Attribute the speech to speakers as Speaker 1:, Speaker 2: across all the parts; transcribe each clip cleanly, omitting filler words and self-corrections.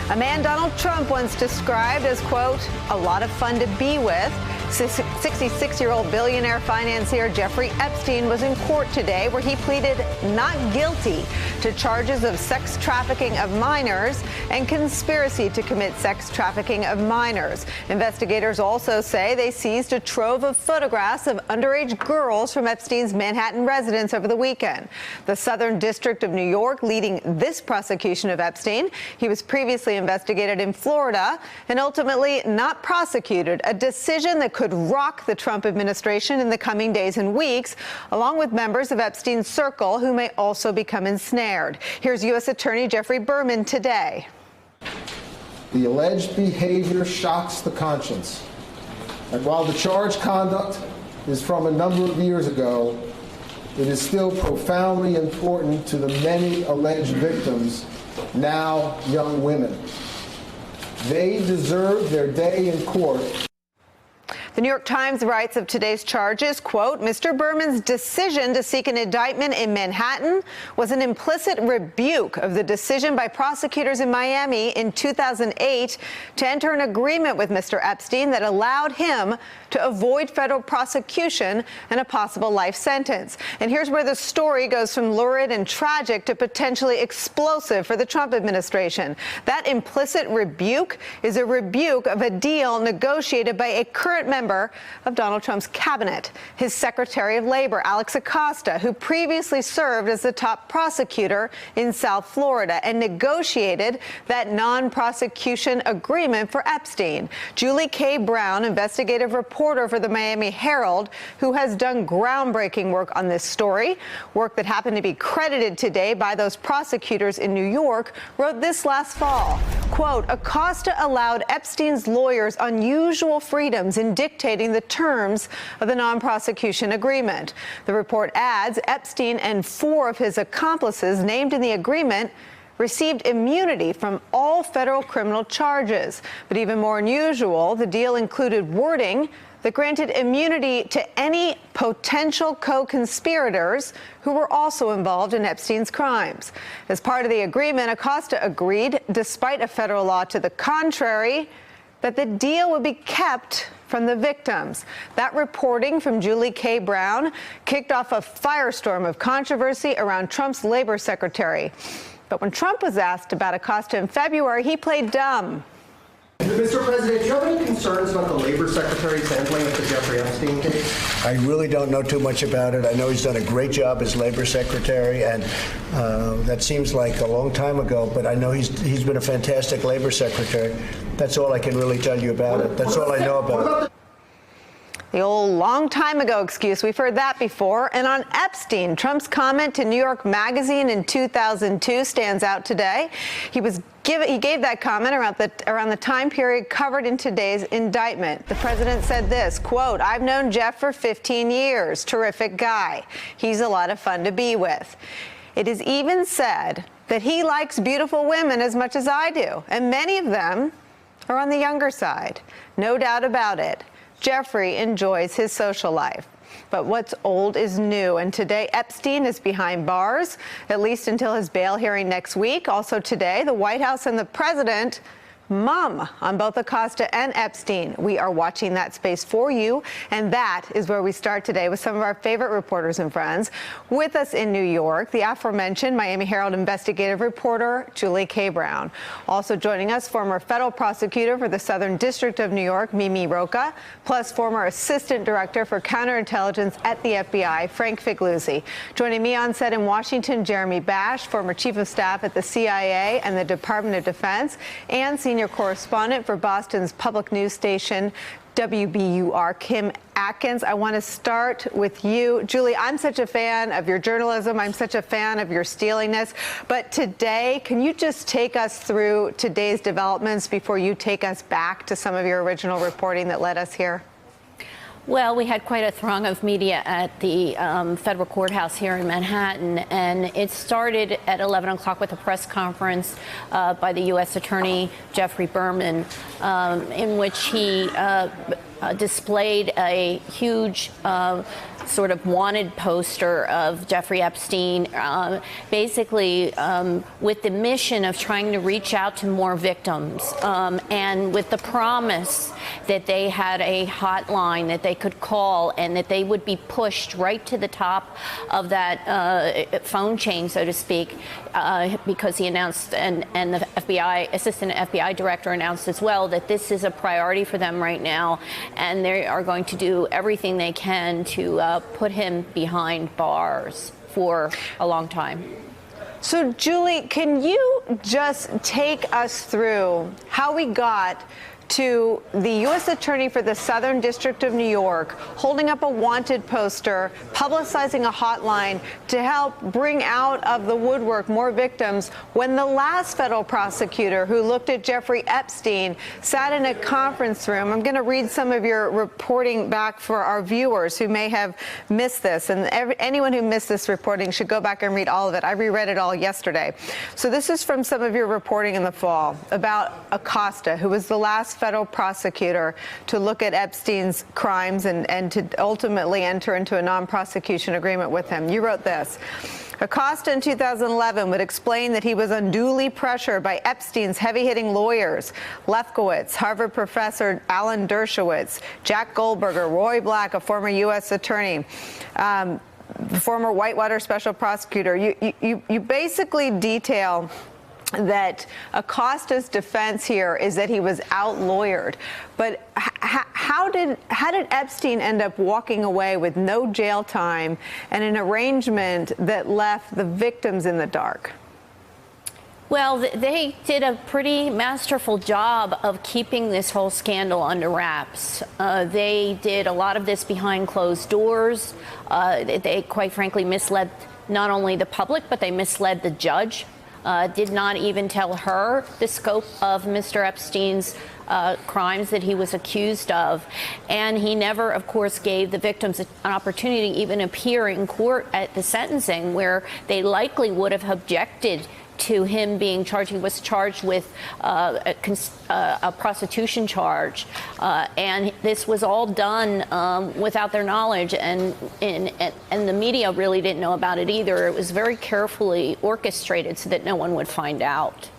Speaker 1: A man Donald Trump once described as, quote, a lot of fun to be with. 66-year-old billionaire financier Jeffrey Epstein was in court today where he pleaded not guilty to charges of sex trafficking of minors and conspiracy to commit sex trafficking of minors. Investigators also say they seized a trove of photographs of underage girls from Epstein's Manhattan residence over the weekend. The Southern District of New York leading this prosecution of Epstein. He was previously investigated in Florida and ultimately not prosecuted, a decision that could rock the Trump administration in the coming days and weeks, along with members of Epstein's circle who may also become ensnared. Here's U.S. Attorney Jeffrey Berman today.
Speaker 2: The alleged behavior shocks the conscience. And while the charged conduct is from a number of years ago, it is still profoundly important to the many alleged victims, now young women. They deserve their day in court.
Speaker 1: The New York Times writes of today's charges, quote, Mr. Berman's decision to seek an indictment in Manhattan was an implicit rebuke of the decision by prosecutors in Miami in 2008 to enter an agreement with Mr. Epstein that allowed him to avoid federal prosecution and a possible life sentence. And here's where the story goes from lurid and tragic to potentially explosive for the Trump administration. That implicit rebuke is a rebuke of a deal negotiated by a current member of Donald Trump's cabinet, his Secretary of Labor, Alex Acosta, who previously served as the top prosecutor in South Florida and negotiated that non-prosecution agreement for Epstein. Julie K. Brown, investigative reporter for the Miami Herald, who has done groundbreaking work on this story, work that happened to be credited today by those prosecutors in New York, wrote this last fall. Quote, Acosta allowed Epstein's lawyers unusual freedoms in dictating the terms of the non-prosecution agreement. The report adds Epstein and 4 of his accomplices named in the agreement received immunity from all federal criminal charges. But even more unusual, the deal included wording that granted immunity to any potential co-conspirators who were also involved in Epstein's crimes. As part of the agreement, Acosta agreed, despite a federal law to the contrary, that the deal would be kept from the victims. That reporting from Julie K. Brown kicked off a firestorm of controversy around Trump's labor secretary. But when Trump was asked about Acosta in February, he played dumb.
Speaker 3: Mr. President, do you have any concerns about the labor secretary's handling of the Jeffrey Epstein case?
Speaker 4: I really don't know too much about it. I know he's done a great job as labor secretary, and that seems like a long time ago, but I know he's been a fantastic labor secretary. That's all I can really tell you about it. That's all I know about it.
Speaker 1: The old long time ago excuse. We've heard that before. And on Epstein, Trump's comment to New York Magazine in 2002 stands out today. He gave that comment around the time period covered in today's indictment. The president said this, quote, I've known Jeff for 15 years. Terrific guy. He's a lot of fun to be with. It is even said that he likes beautiful women as much as I do. And many of them are on the younger side. No doubt about it. Jeffrey enjoys his social life. But what's old is new, and today Epstein is behind bars, at least until his bail hearing next week. Also today, the White House and the president mum on both Acosta and Epstein. We are watching that space for you, and that is where we start today with some of our favorite reporters and friends. With us in New York, the aforementioned Miami Herald investigative reporter Julie K. Brown. Also joining us, former federal prosecutor for the Southern District of New York, Mimi Rocah, plus former assistant director for counterintelligence at the FBI, Frank Figliuzzi. Joining me on set in Washington, Jeremy Bash, former chief of staff at the CIA and the Department of Defense, and senior correspondent for Boston's public news station WBUR, Kim Atkins. I want to start with you. Julie, I'm such a fan of your journalism. I'm such a fan of your steeliness. But today, can you just take us through today's developments before you take us back to some of your original reporting that led us here?
Speaker 5: Well, we had quite a throng of media at the federal courthouse here in Manhattan, and it started at 11 o'clock with a press conference by the U.S. Attorney Jeffrey Berman, in which he displayed a huge sort of wanted poster of Jeffrey Epstein, basically with the mission of trying to reach out to more victims, and with the promise that they had a hotline that they could call and that they would be pushed right to the top of that phone chain, so to speak, because he announced, and the FBI, assistant FBI director announced as well, that this is a priority for them right now, and they are going to do everything they can to put him behind bars for a long time.
Speaker 1: So, Julie, can you just take us through how we got to the U.S. Attorney for the Southern District of New York holding up a wanted poster, publicizing a hotline to help bring out of the woodwork more victims, when the last federal prosecutor who looked at Jeffrey Epstein sat in a conference room? I'm going to read some of your reporting back for our viewers who may have missed this, and anyone who missed this reporting should go back and read all of it. I reread it all yesterday. So this is from some of your reporting in the fall about Acosta, who was the last federal prosecutor to look at Epstein's crimes and to ultimately enter into a non-prosecution agreement with him. You wrote this: Acosta in 2011 would explain that he was unduly pressured by Epstein's heavy-hitting lawyers, Lefkowitz, Harvard professor Alan Dershowitz, Jack Goldberger, Roy Black, a former U.S. attorney, former Whitewater special prosecutor. You basically detail that Acosta's defense here is that he was out-lawyered. But how did Epstein end up walking away with no jail time and an arrangement that left the victims in the dark?
Speaker 5: Well, they did a pretty masterful job of keeping this whole scandal under wraps. They did a lot of this behind closed doors. They, quite frankly, misled not only the public, but they misled the judge. Did not even tell her the scope of Mr. Epstein's crimes that he was accused of. And he never, of course, gave the victims an opportunity to even appear in court at the sentencing, where they likely would have objected to him being charged. He was charged with a prostitution charge, and this was all done without their knowledge, and the media really didn't know about it either. It was very carefully orchestrated so that no one would find out.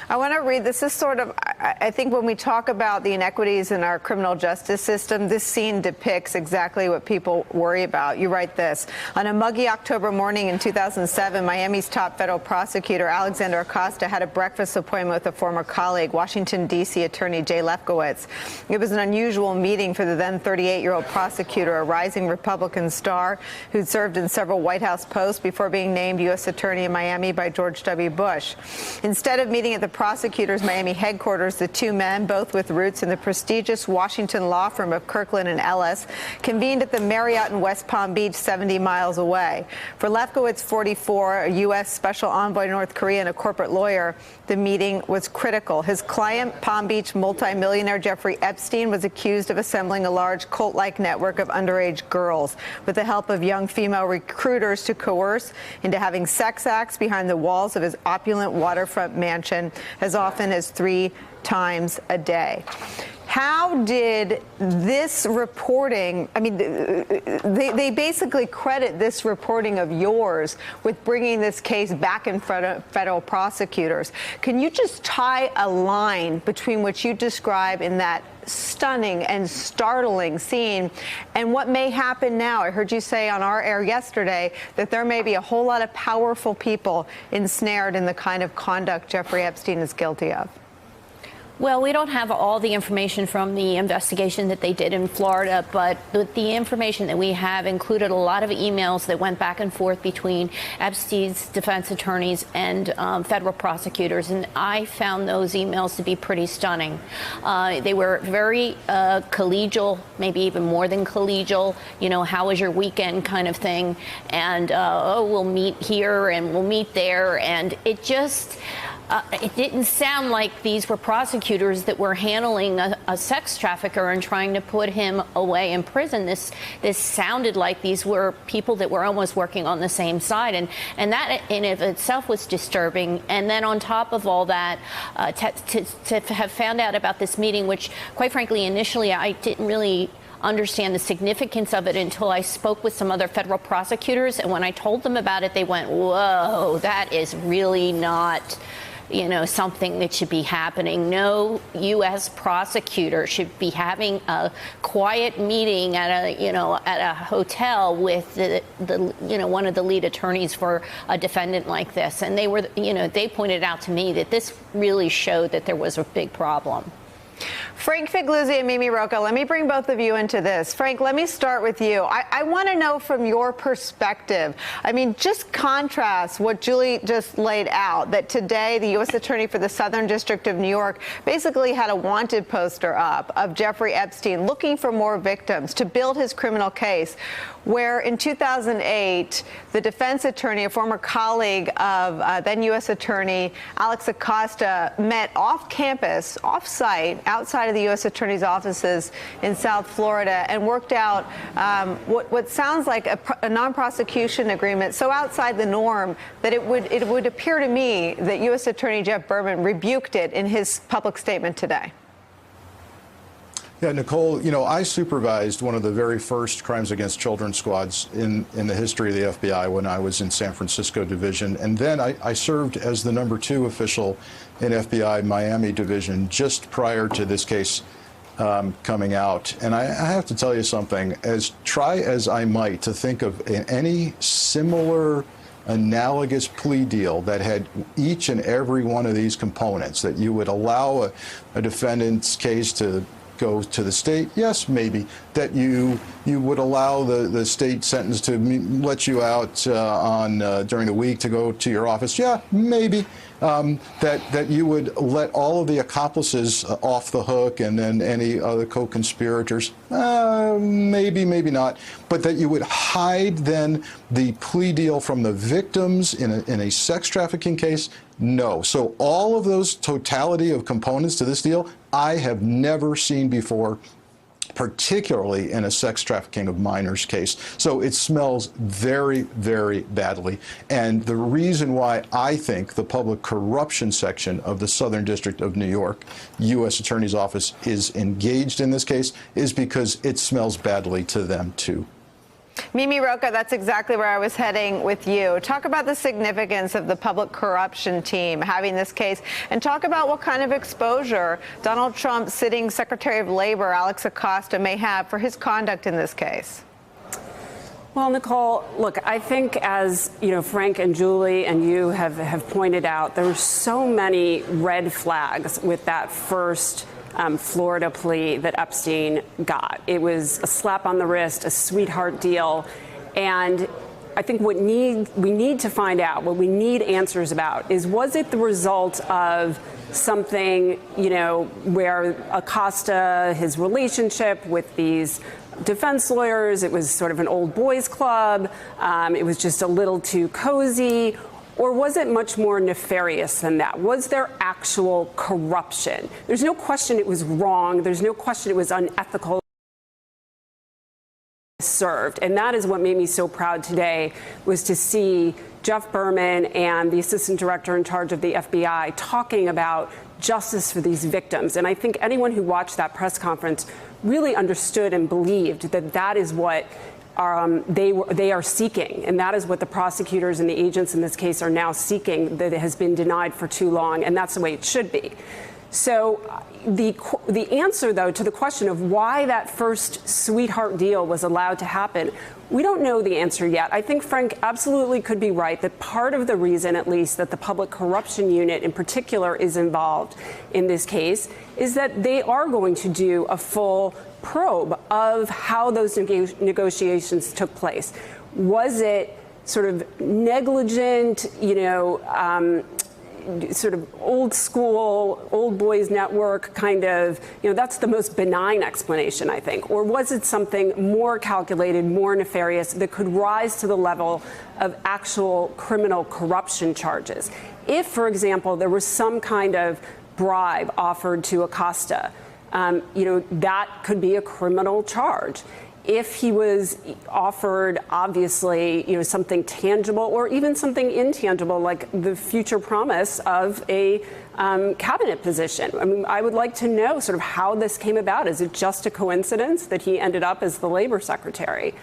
Speaker 1: I want to read, this is sort of, I think when we talk about the inequities in our criminal justice system, this scene depicts exactly what people worry about. You write this: on a muggy October morning in 2007, Miami's top federal prosecutor, Alexander Acosta, had a breakfast appointment with a former colleague, Washington, D.C. attorney Jay Lefkowitz. It was an unusual meeting for the then 38-year-old prosecutor, a rising Republican star who'd served in several White House posts before being named U.S. attorney in Miami by George W. Bush. Instead of meeting at the prosecutor's Miami headquarters, the two men, both with roots in the prestigious Washington law firm of Kirkland and Ellis, convened at the Marriott in West Palm Beach, 70 miles away. For Lefkowitz, 44, a U.S. special envoy to North Korea and a corporate lawyer, the meeting was critical. His client, Palm Beach multimillionaire Jeffrey Epstein, was accused of assembling a large cult-like network of underage girls with the help of young female recruiters to coerce into having sex acts behind the walls of his opulent waterfront mansion as often as 3 times a day. How did this reporting, I mean, they basically credit this reporting of yours with bringing this case back in front of federal prosecutors. Can you just tie a line between what you describe in that stunning and startling scene and what may happen now? I heard you say on our air yesterday that there may be a whole lot of powerful people ensnared in the kind of conduct Jeffrey Epstein is guilty of.
Speaker 5: Well, we don't have all the information from the investigation that they did in Florida, but the information that we have included a lot of emails that went back and forth between Epstein's defense attorneys and federal prosecutors, and I found those emails to be pretty stunning. They were very collegial, maybe even more than collegial, you know, how was your weekend kind of thing, and oh, we'll meet here and we'll meet there, and it just... it didn't sound like these were prosecutors that were handling a sex trafficker and trying to put him away in prison. This sounded like these were people that were almost working on the same side, and that in of itself was disturbing. And then on top of all that, to have found out about this meeting, which quite frankly initially I didn't really understand the significance of it until I spoke with some other federal prosecutors. And when I told them about it, they went, whoa, that is really not, something that should be happening. No U.S. prosecutor should be having a quiet meeting at a hotel with one of the lead attorneys for a defendant like this. And they pointed out to me that this really showed that there was a big problem.
Speaker 1: Frank Figliuzzi and Mimi Rocah, let me bring both of you into this. Frank, let me start with you. I want to know from your perspective, just contrast what Julie just laid out, that today the U.S. Attorney for the Southern District of New York basically had a wanted poster up of Jeffrey Epstein looking for more victims to build his criminal case, where in 2008, the defense attorney, a former colleague of then U.S. Attorney Alex Acosta, met off campus, off site, outside of the U.S. Attorney's offices in South Florida, and worked out what sounds like a non-prosecution agreement so outside the norm that it would appear to me that U.S. Attorney Jeff Berman rebuked it in his public statement today.
Speaker 6: Yeah, Nicolle, I supervised one of the very first crimes against children squads in the history of the FBI when I was in San Francisco Division. And then I served as the #2 official in FBI Miami Division just prior to this case coming out. And I have to tell you something, try as I might to think of any similar analogous plea deal that had each and every one of these components, that you would allow a defendant's case to go to the state, yes, maybe. That you would allow the state sentence to let you out during the week to go to your office, yeah, maybe. That you would let all of the accomplices off the hook and then any other co-conspirators, maybe, maybe not. But that you would hide then the plea deal from the victims in a sex trafficking case, no. So all of those totality of components to this deal, I have never seen before, particularly in a sex trafficking of minors case. So it smells very, very badly. And the reason why I think the public corruption section of the Southern District of New York U.S. Attorney's Office is engaged in this case is because it smells badly to them too.
Speaker 1: Mimi Rocah, that's exactly where I was heading with you. Talk about the significance of the public corruption team having this case, and talk about what kind of exposure Donald Trump's sitting Secretary of Labor, Alex Acosta, may have for his conduct in this case.
Speaker 7: Well, Nicolle, look, I think as Frank and Julie and you have pointed out, there were so many red flags with that first Florida plea that Epstein got. It was a slap on the wrist, a sweetheart deal. And I think what we need to find out, what we need answers about, is was it the result of something, where Acosta, his relationship with these defense lawyers, it was sort of an old boys club, it was just a little too cozy? Or was it much more nefarious than that? Was there actual corruption? There's no question it was wrong. There's no question it was unethical. Served. And that is what made me so proud today, was to see Jeff Berman and the assistant director in charge of the FBI talking about justice for these victims. And I think anyone who watched that press conference really understood and believed that that is what they are seeking, and that is what the prosecutors and the agents in this case are now seeking, that it has been denied for too long, and that's the way it should be. So the answer, though, to the question of why that first sweetheart deal was allowed to happen, we don't know the answer yet. I think Frank absolutely could be right that part of the reason, at least, that the Public Corruption Unit in particular is involved in this case is that they are going to do a full probe of how those negotiations took place. Was it sort of negligent, sort of old school, old boys network kind of, that's the most benign explanation, I think. Or was it something more calculated, more nefarious that could rise to the level of actual criminal corruption charges? If, for example, there was some kind of bribe offered to Acosta, that could be a criminal charge. if he was offered, obviously, something tangible or even something intangible, like the future promise of a cabinet position. I mean, I would like to know sort of how this came about. Is it just a coincidence that he ended up as the labor secretary?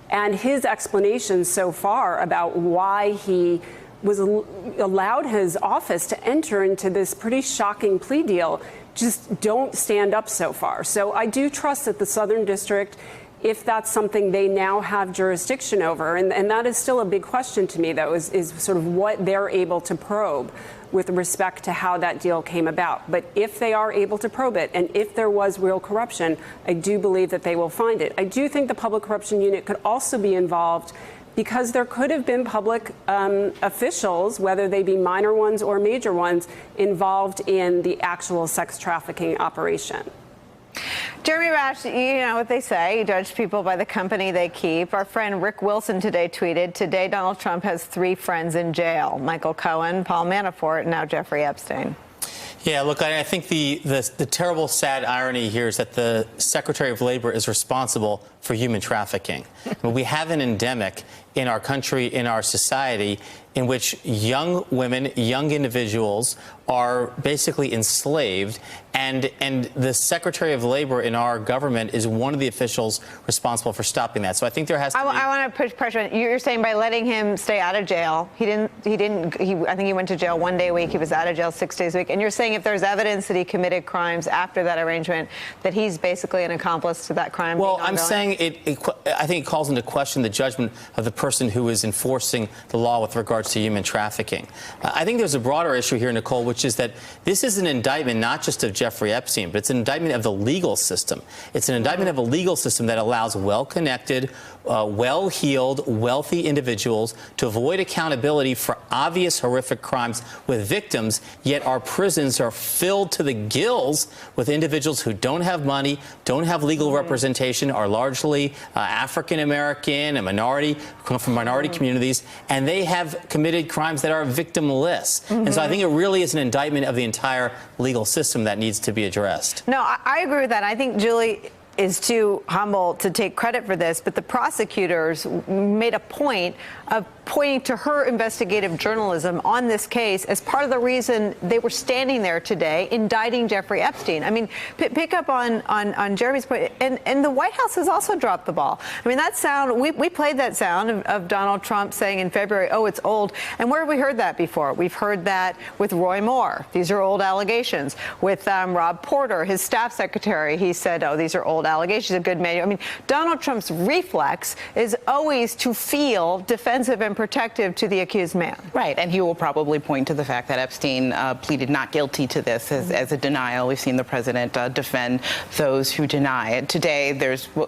Speaker 7: And his explanations so far about why he was allowed his office to enter into this pretty shocking plea deal just don't stand up so far. So I do trust that the Southern District, if that's something they now have jurisdiction over, and that is still a big question to me, though, is sort of what they're able to probe with respect to how that deal came about. But if they are able to probe it, and if there was real corruption, I do believe that they will find it. I do think the Public Corruption Unit could also be involved because there could have been public officials, whether they be minor ones or major ones, involved in the actual sex trafficking operation.
Speaker 1: Jeremy Rash, you know what they say, you judge people by the company they keep. Our friend Rick Wilson today tweeted, today Donald Trump has 3 friends in jail, Michael Cohen, Paul Manafort, and now Jeffrey Epstein.
Speaker 8: Yeah, look, I think the terrible, sad irony here is that the Secretary of Labor is responsible for human trafficking. We have an endemic in our country, in our society, in which young women, young individuals are basically enslaved, and the Secretary of Labor in our government is one of the officials responsible for stopping that. So I think there has to be...
Speaker 1: I want to push pressure. You're saying by letting him stay out of jail, I think he went to jail 1 day a week. He was out of jail 6 days a week. And you're saying if there's evidence that he committed crimes after that arrangement, that he's basically an accomplice to that crime?
Speaker 8: Well, I'm saying I think it calls into question the judgment of the person who is enforcing the law with regards to human trafficking. I think there's a broader issue here, Nicolle, which is that this is an indictment not just of Jeffrey Epstein, but it's an indictment of the legal system. It's an indictment of a legal system that allows well-connected, well-heeled, wealthy individuals to avoid accountability for obvious horrific crimes with victims, yet our prisons are filled to the gills with individuals who don't have money, don't have legal representation, are largely African-American, a minority, come from minority communities, and they have committed crimes that are victimless. And so I think it really is an indictment of the entire legal system that needs to be addressed.
Speaker 1: No, I agree with that. I think Julie is too humble to take credit for this, but the prosecutors made a point of pointing to her investigative journalism on this case as part of the reason they were standing there today indicting Jeffrey Epstein. I mean, pick up on Jeremy's point, and the White House has also dropped the ball. I mean, that sound, we played that sound of Donald Trump saying in February, oh, it's old. And where have we heard that before? We've heard that with Roy Moore. These are old allegations. With Rob Porter, his staff secretary, he said, oh, these are old allegations, a good manual. I mean, Donald Trump's reflex is always to feel defensive and protective to the accused man.
Speaker 9: Right, and he will probably point to the fact that Epstein pleaded not guilty to this as a denial. We've seen the president defend those who deny it. Today,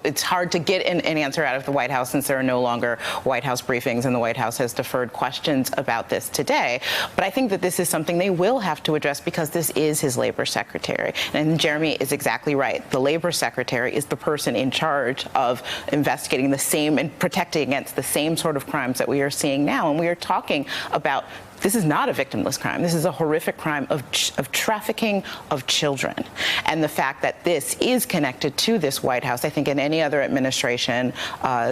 Speaker 9: it's hard to get an answer out of the White House since there are no longer White House briefings, and the White House has deferred questions about this today. But I think that this is something they will have to address because this is his labor secretary. And Jeremy is exactly right. The labor secretary is the person in charge of investigating the same and protecting against the same sort of crimes that we are seeing now. And we are talking about, this is not a victimless crime. This is a horrific crime of trafficking of children. And the fact that this is connected to this White House, I think in any other administration,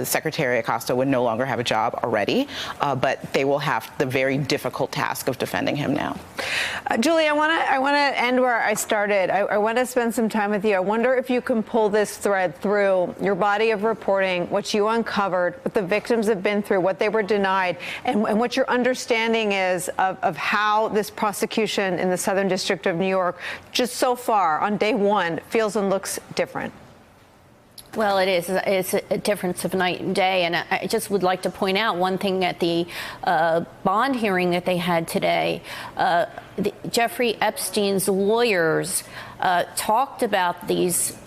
Speaker 9: Secretary Acosta would no longer have a job already, but they will have the very difficult task of defending him now.
Speaker 1: Julie, I want to end where I started. I want to spend some time with you. I wonder if you can pull this thread through your body of reporting, what you uncovered, what the victims have been through, what they were denied, and what your understanding is of how this prosecution in the Southern District of New York, just so far on day one, feels and looks different.
Speaker 5: Well, it is. It's a difference of night and day. And I just would like to point out one thing at the bond hearing that they had today. Jeffrey Epstein's lawyers talked about these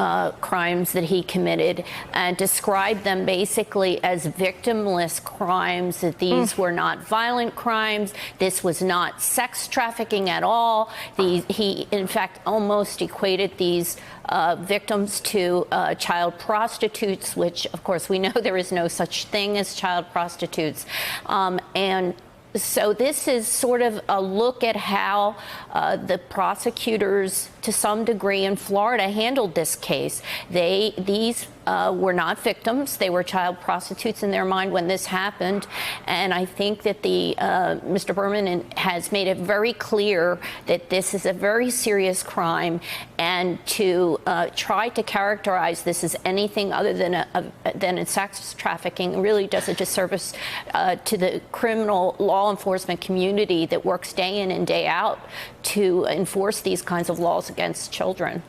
Speaker 5: crimes that he committed and described them basically as victimless crimes, that these were not violent crimes. This was not sex trafficking at all. He, in fact, almost equated these victims to child prostitutes, which, of course, we know there is no such thing as child prostitutes. And so this is sort of a look at how the prosecutors, to some degree in Florida, handled this case. These were not victims. They were child prostitutes in their mind when this happened. And I think that Mr. Berman has made it very clear that this is a very serious crime, and to try to characterize this as anything other than a sex trafficking really does a disservice to the criminal law enforcement community that works day in and day out to enforce these kinds of laws against children.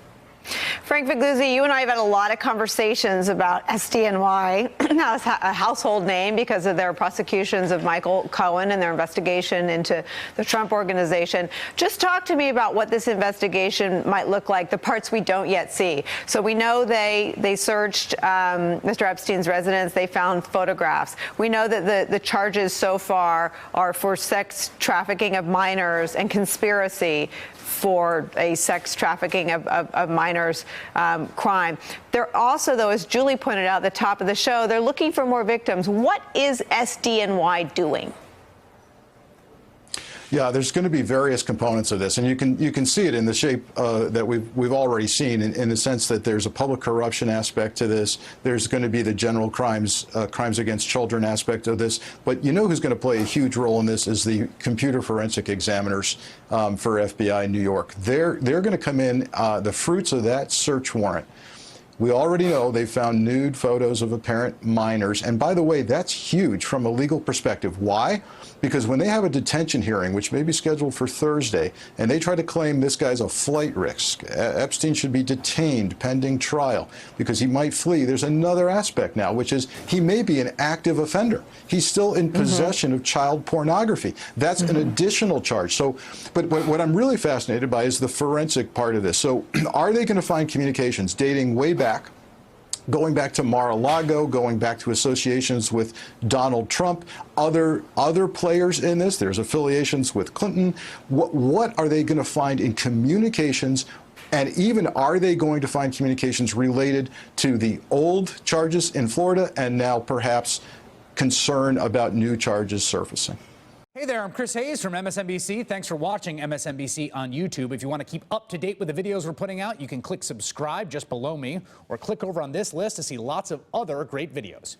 Speaker 1: Frank Figliuzzi, you and I have had a lot of conversations about SDNY. Now it's a household name because of their prosecutions of Michael Cohen and their investigation into the Trump organization. Just talk to me about what this investigation might look like, the parts we don't yet see. So we know they searched Mr. Epstein's residence. They found photographs. We know that the charges so far are for sex trafficking of minors and conspiracy for a sex trafficking of minors crime. They're also, though, as Julie pointed out at the top of the show, they're looking for more victims. What is SDNY doing?
Speaker 6: Yeah, there's going to be various components of this, and you can see it in the shape that we've already seen, in the sense that there's a public corruption aspect to this. There's going to be the general crimes against children aspect of this. But you know who's going to play a huge role in this is the computer forensic examiners for FBI New York. They're going to come in, the fruits of that search warrant. We already know they found nude photos of apparent minors. And by the way, that's huge from a legal perspective. Why? Because when they have a detention hearing, which may be scheduled for Thursday, and they try to claim this guy's a flight risk, Epstein should be detained pending trial because he might flee, there's another aspect now, which is he may be an active offender. He's still in possession of child pornography. That's an additional charge. So, but what I'm really fascinated by is the forensic part of this. So are they going to find communications dating way back, going back to Mar-a-Lago, going back to associations with Donald Trump, other players in this? There's affiliations with Clinton. What are they going to find in communications? And even are they going to find communications related to the old charges in Florida and now perhaps concern about new charges surfacing?
Speaker 10: Hey there, I'm Chris Hayes from MSNBC. Thanks for watching MSNBC on YouTube. If you want to keep up to date with the videos we're putting out, you can click subscribe just below me or click over on this list to see lots of other great videos.